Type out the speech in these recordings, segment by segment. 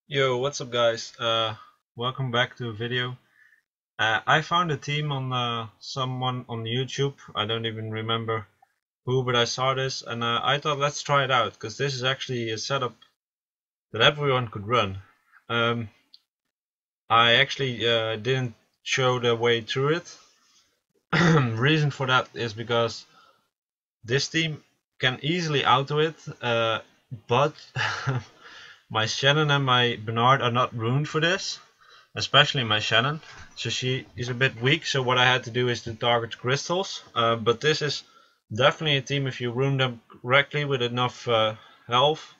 Yo, what's up guys? Welcome back to a video. I found a team on someone on YouTube. I don't even remember who, but I saw this and I thought let's try it out because this is actually a setup that everyone could run. Um, I actually didn't show the way through it. Reason for that is because this team can easily auto it, but my Shannon and my Bernard are not ruined for this. Especially my Shannon. So she is a bit weak, so what I had to do is to target crystals. But this is definitely a team, if you rune them correctly with enough health,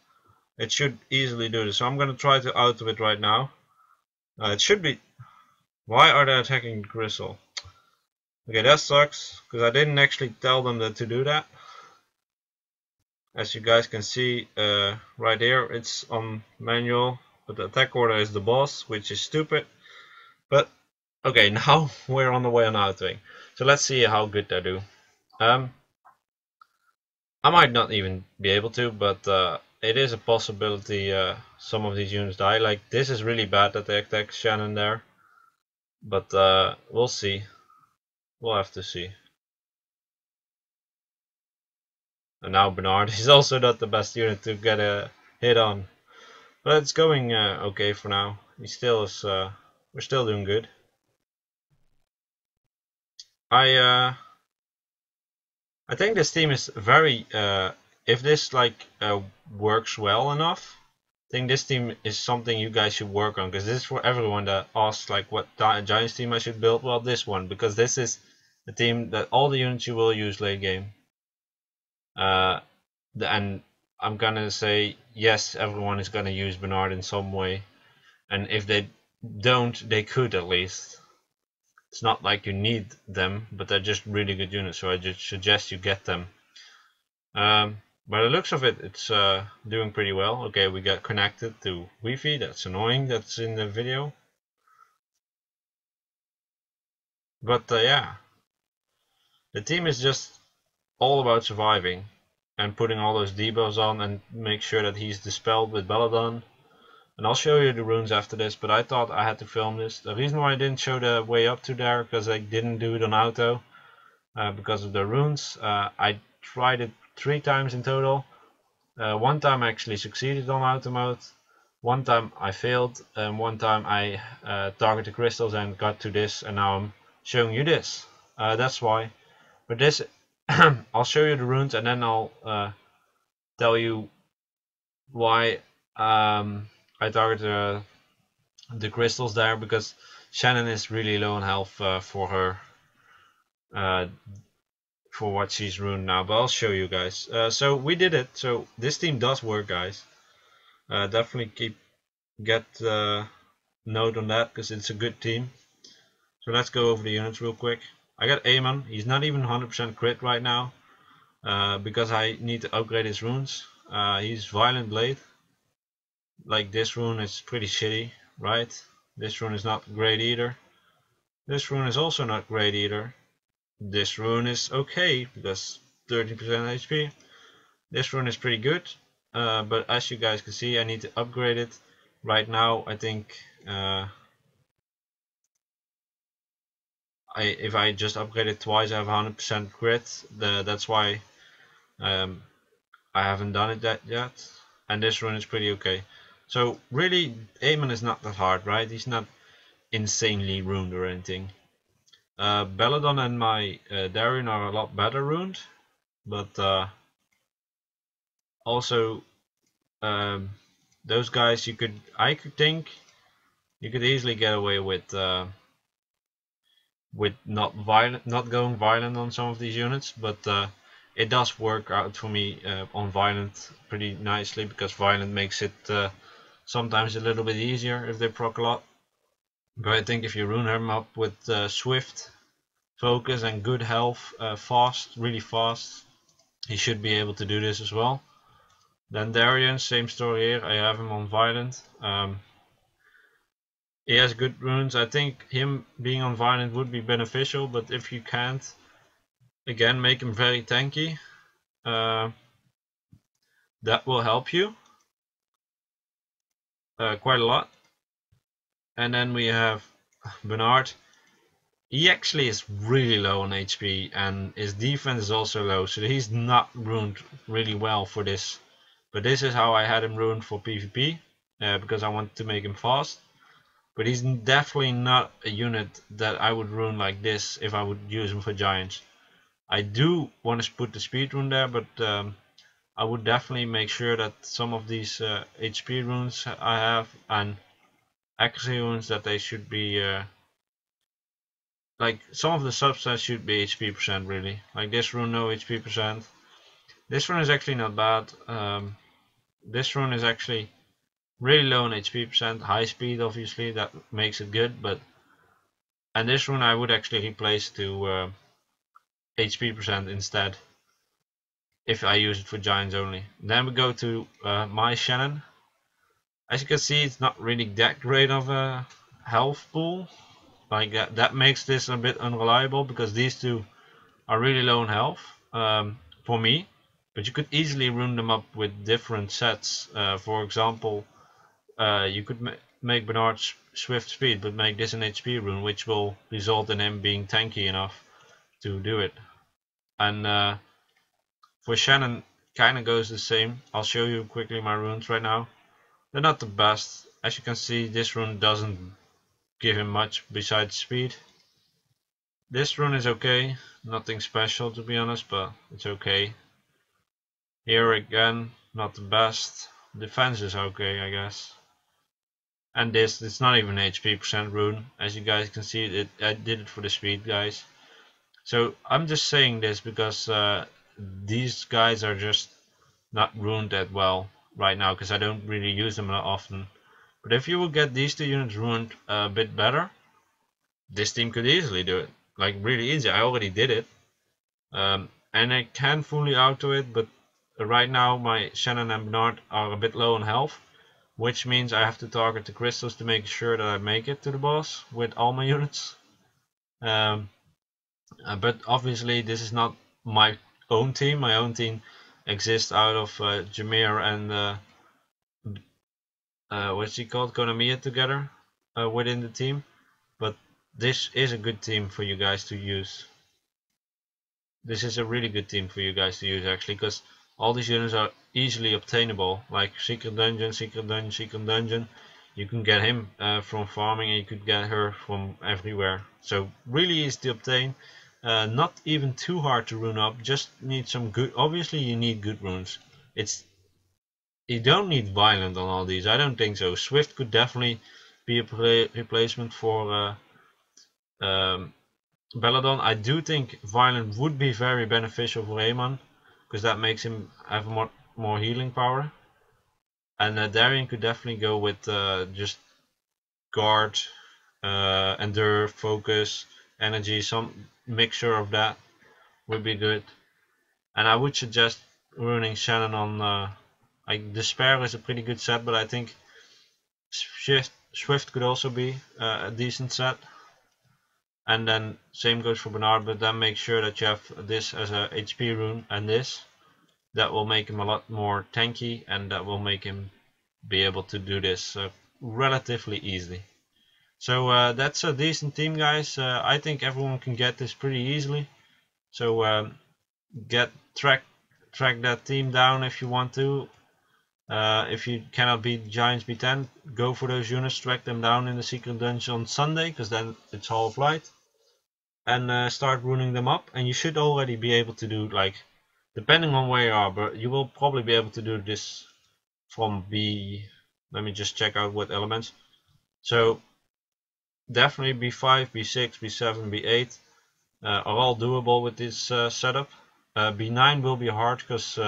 it should easily do this. So I'm going to try to auto it right now. It should be... Why are they attacking the crystal? Okay, that sucks, because I didn't actually tell them that to do that. As you guys can see right here, it's on manual, but the attack order is the boss, which is stupid. But okay, now we're on the way on autoing. So let's see how good they do. I might not even be able to, but it is a possibility some of these units die. Like this is really bad that they attack Shannon there. But we'll see. We'll have to see. And now Bernard is also not the best unit to get a hit on. But it's going okay for now. He still is we're still doing good. I I think this team is very if this like works well enough, I think this team is something you guys should work on, because this is for everyone that asks like what Giants team I should build. Well, this one, because this is the team that all the units you will use late game. And I'm gonna say yes, everyone is gonna use Bernard in some way, and if they don't, they could at least. It's not like you need them, but they're just really good units, so I just suggest you get them. By the looks of it, it's doing pretty well. Okay, we got connected to Wi-Fi. That's annoying. That's in the video. But yeah, the team is just all about surviving and putting all those debuffs on and make sure that he's dispelled with Belladon. And I'll show you the runes after this, but I thought I had to film this. The reason why I didn't show the way up to there, because I didn't do it on auto, because of the runes. I tried it 3 times in total. One time I actually succeeded on auto mode, one time I failed, and one time I targeted crystals and got to this, and now I'm showing you this. That's why. But this, I'll show you the runes and then I'll tell you why I target the crystals there, because Shannon is really low on health for her. For what she's ruined now, but I'll show you guys. So we did it. So this team does work, guys. Definitely get note on that, because it's a good team. So let's go over the units real quick. I got Amon. He's not even 100% crit right now, because I need to upgrade his runes. He's Violent Blade. Like this rune is pretty shitty, right? This rune is not great either. This rune is also not great either. This rune is okay, because 13% HP. This rune is pretty good, but as you guys can see, I need to upgrade it. Right now, I think if I just upgrade it twice, I have 100% crit. That's why I haven't done it that yet. And this rune is pretty okay. So really, Aemon is not that hard, right? He's not insanely ruined or anything. Belladon and my Darien are a lot better ruined, but also those guys I could think you could easily get away with not going violent on some of these units, but it does work out for me on violent pretty nicely, because violent makes it sometimes a little bit easier if they proc a lot. But I think if you rune him up with swift focus and good health, really fast, he should be able to do this as well. Then Darian, same story here. I have him on violent. He has good runes. I think him being on violent would be beneficial, but if you can't, again, make him very tanky. That will help you. quite a lot. And then we have Bernard. He actually is really low on HP and his defense is also low, so he's not ruined really well for this. But this is how I had him ruined for PvP, because I wanted to make him fast. But he's definitely not a unit that I would ruin like this if I would use him for giants. I do want to put the speed rune there, but I would definitely make sure that some of these HP runes I have and accuracy runes that they should be like some of the substats should be HP percent really. Like this rune, no HP percent. This rune is actually not bad. This rune is actually really low on HP percent, high speed obviously, that makes it good, but and this rune I would actually replace to HP percent instead if I use it for giants only. Then we go to my Shannon. As you can see, it's not really that great of a health pool. Like that makes this a bit unreliable because these two are really low in health for me. But you could easily rune them up with different sets. For example, you could make Bernard swift speed, but make this an HP rune, which will result in him being tanky enough to do it. And for Shannon, kinda goes the same. I'll show you quickly my runes right now. They're not the best. As you can see, this rune doesn't give him much besides speed. This rune is okay, nothing special to be honest, but it's okay. Here again, not the best. Defense is okay, I guess. And this, it's not even HP percent rune. As you guys can see, I did it for the speed, guys. So I'm just saying this because these guys are just not ruined that well right now, because I don't really use them that often. But if you will get these two units ruined a bit better, this team could easily do it. Like really easy. I already did it. And I can fully auto it, but right now my Shannon and Bernard are a bit low on health, which means I have to target the crystals to make sure that I make it to the boss with all my units. But obviously this is not my own team. My own team exists out of Jameer and what's he called, Konamiya together within the team. But this is a good team for you guys to use. This is a really good team for you guys to use actually, because all these units are easily obtainable, like secret dungeon, secret dungeon, secret dungeon. You can get him from farming, and you could get her from everywhere. So really easy to obtain. Not even too hard to rune up, just need some good, obviously you need good runes. You don't need violent on all these, I don't think so. Swift could definitely be a replacement for Belladon. I do think violent would be very beneficial for Rayman, because that makes him have more healing power. And Darien could definitely go with just guard, endure, focus, energy, some mixture of that would be good. And I would suggest ruining Shannon on like Despair is a pretty good set, but I think Swift could also be a decent set. And then same goes for Bernard, but then make sure that you have this as a HP rune and this. That will make him a lot more tanky, and that will make him be able to do this relatively easily. So that's a decent team, guys. I think everyone can get this pretty easily. So track that team down if you want to. If you cannot beat Giants B10, go for those units, track them down in the secret dungeon on Sunday, because then it's Hall of Light. And start ruining them up, and you should already be able to do, like, depending on where you are, but you will probably be able to do this from B. Let me just check out what elements. So definitely B5, B6, B7, B8 are all doable with this setup. B9 will be hard because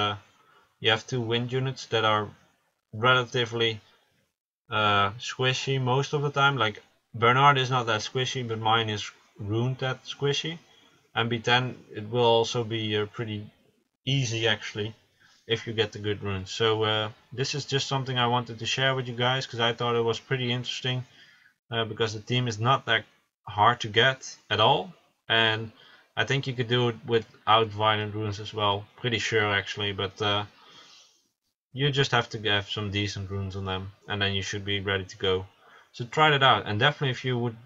you have two wind units that are relatively squishy most of the time. Like Bernard is not that squishy, but mine is ruined that squishy. And B10 it will also be pretty easy actually if you get the good runes. So this is just something I wanted to share with you guys, because I thought it was pretty interesting, because the team is not that hard to get at all, and I think you could do it without violent runes as well, pretty sure actually. But you just have to have some decent runes on them, and then you should be ready to go. So try that out, and definitely if you would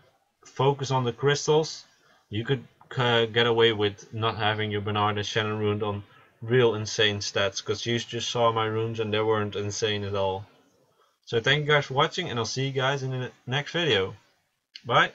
focus on the crystals, you could get away with not having your Bernard and Shannon runed on real insane stats, because you just saw my runes and they weren't insane at all. So thank you guys for watching, and I'll see you guys in the next video. Bye!